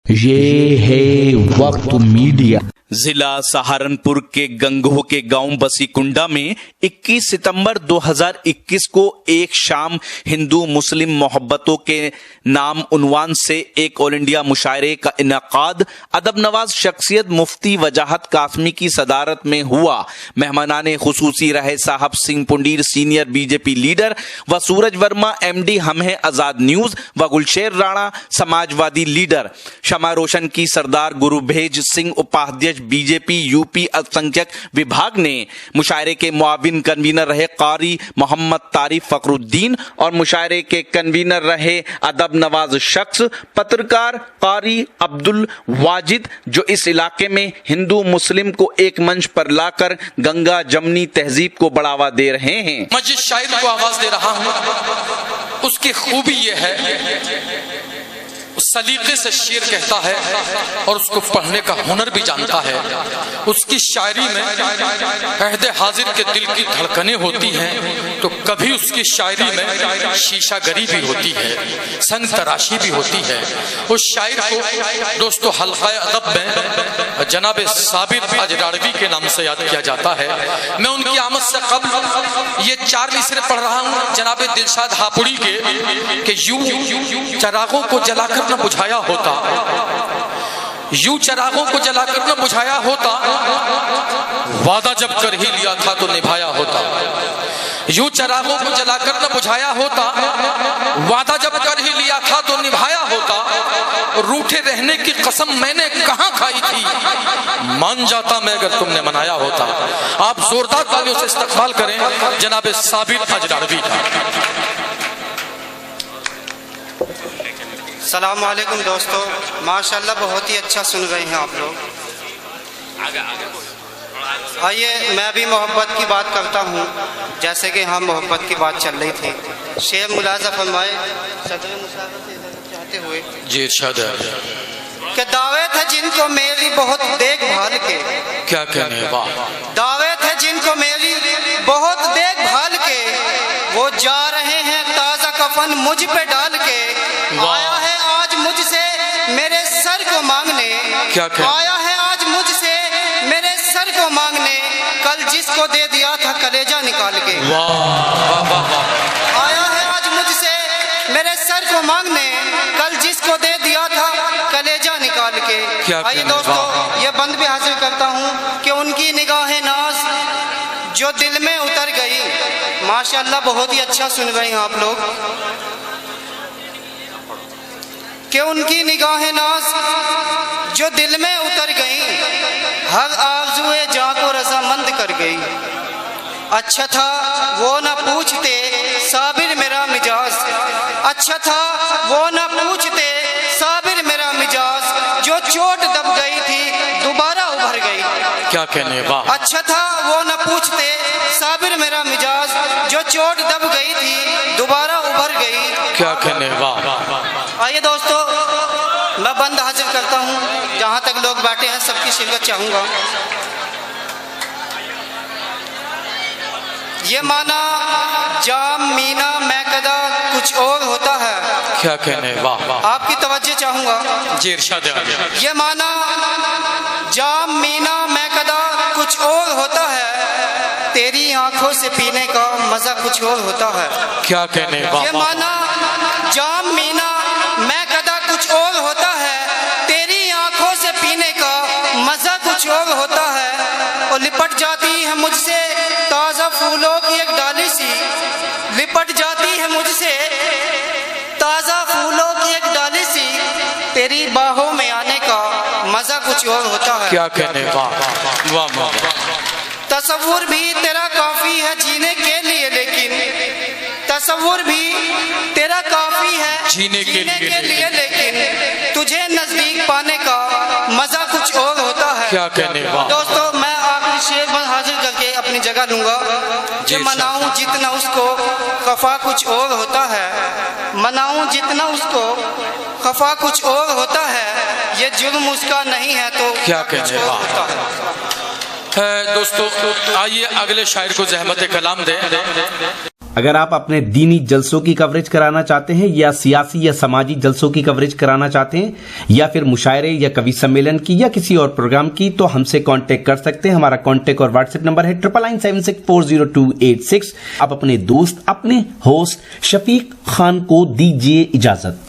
ये है वक्त मीडिया। जिला सहारनपुर के गंगोह के गांव बसीकुंडा में 21 सितंबर 2021 को एक शाम हिंदू मुस्लिम मोहब्बतों के नाम उन्वान से एक ऑल इंडिया मुशायरे का इनेकाद अदब नवाज शख्सियत मुफ्ती वजाहत कासमी की सदारत में हुआ। मेहमानाने खुसूसी रहे साहब Singh Pundir senior BJP leader व सूरज वर्मा MD हम हैं आजाद न्यूज व गुलशेर राणा समाजवादी लीडर। शमा रोशन की सरदार गुरुभेज सिंह उपाध्यक्ष बीजेपी यूपी अल्पसंख्यक विभाग ने मुशायरे के मुआविन कन्वीनर रहे कारी मोहम्मद तारिफ फखरुद्दीन और मुशायरे के कन्वीनर रहे अदब नवाज शख्स पत्रकार कारी अब्दुल वाजिद, जो इस इलाके में हिंदू मुस्लिम को एक मंच पर लाकर गंगा जमनी तहजीब को बढ़ावा दे रहे हैं। मैं जिस शायर को आवाज दे रहा हूं उसकी खूबी यह है सलीके से शेर कहता है और उसको पढ़ने का हुनर भी जानता है। उसकी शायरी में अहदे हाजिर के दिल की धड़कनें होती हैं तो कभी उसकी शायरी में शीशागरी भी होती है, संग तराशी भी होती है। उस शायर को दोस्तों हल्का अदब में जनाब साबिर अजराड़वी के नाम से याद किया जाता है। मैं उनकी आमद से कब्ल ये 4 मिसरे पढ़ रहा हूँ जनाब दिलशाद हापुड़ी के यूं चरागों को जलाकर न बुझाया होता, यूं चरागों को जलाकर न बुझाया होता, वादा जब कर ही लिया था तो निभाया होता। यूं चरागों को जलाकर न बुझाया होता, वादा जब कर ही लिया था तो निभाया होता। रूठे रहने की कसम मैंने कहां खाई थी, मान जाता मैं अगर तुमने मनाया होता। आप जोरदार तालियों से इस्तकबाल करें जनाब साबिर अजराड़वी का। सलाम वालेकुम दोस्तों, माशाल्लाह बहुत ही अच्छा सुन रहे हैं आप लोग। आइए मैं भी मोहब्बत की बात करता हूँ, जैसे कि हम मोहब्बत की बात चल रही थी। शेर मुलाजा फरमाए सदर मुशावरत से इजाज़त चाहते हुए जी इरशाद है कि दावे थे जिनको मेरी बहुत देखभाल के, क्या कहने वाह, दावे थे जिनको मेरी बहुत देखभाल के, वो जा रहे हैं ताज़ा कफन मुझ पे डाल के। आया है आज मुझसे मेरे सर को मांगने, क्या आया है आज मुझसे मेरे सर को मांगने, कल जिसको दे दिया था कलेजा निकाल के। आया है आज मुझसे मेरे सर को मांगने, कल जिसको दे दिया था कलेजा निकाल के। आइए दोस्तों ये बंद भी हासिल करता हूँ कि उनकी निगाहें नाज जो दिल में उतर गई। माशाल्लाह बहुत ही अच्छा सुन रहे हैं आप लोग कि उनकी निगाहें नाज जो दिल में उतर गई, हर आरज़ुए जां को रज़ामंद कर गई। अच्छा था वो न पूछते साबिर मेरा मिजाज, अच्छा था वो न पूछते साबिर मेरा मिजाज, जो चोट दब गई थी दोबारा उभर गई। क्या कहने वाह, अच्छा था वो न पूछते साबिर मेरा मिजाज, जो चोट दब गई थी दोबारा उभर गई। क्या कहने वाह। आइए दोस्तों मैं बंद हाजिर करता हूँ, जहाँ तक लोग बैठे हैं सबकी शिरकत चाहूँगा। ये माना जाम मीना मैकदा कुछ और होता है, क्या कहने वाह, आपकी तवज्जो चाहूँगा जी इरशाद है। ये माना जाम मीना मैकदा कुछ और होता है, तेरी आंखों से पीने का मजा कुछ और होता है। क्या कहने वाह, ये माना जाम मीना मैं कदा कुछ और होता है, तेरी आंखों से पीने का मजा कुछ और होता है। और लिपट जाती है मुझसे ताज़ा फूलों की एक डाली सी, लिपट जाती है मुझसे ताज़ा फूलों की एक डाली सी, तेरी बाहों में आने का मजा कुछ और होता है। क्या कहने वाह वाह। तसव्वुर भी तेरा काफी है जीने के लिए, लेकिन तसव्वुर भी तेरा काफी है जीने के लिए, लेकिन तुझे नजदीक पाने का मजा कुछ और होता है। क्या कहने वाह। दोस्तों मैं आखिरी शेर हाजिर करके अपनी जगह लूंगा कि मनाऊं जितना उसको खफा कुछ और होता है, मनाऊं जितना उसको खफा कुछ और होता है, ये जुर्म उसका नहीं है तो क्या कहने वाह। दोस्तों आइए अगले शायर को ज़हमत कलाम दें। अगर आप अपने दीनी जलसों की कवरेज कराना चाहते हैं या सियासी या समाजी जलसों की कवरेज कराना चाहते हैं या फिर मुशायरे या कवि सम्मेलन की या किसी और प्रोग्राम की, तो हमसे कांटेक्ट कर सकते हैं। हमारा कांटेक्ट और व्हाट्सएप नंबर है 9976400286। आप अपने दोस्त, अपने होस्ट शफीक खान को दीजिए इजाजत।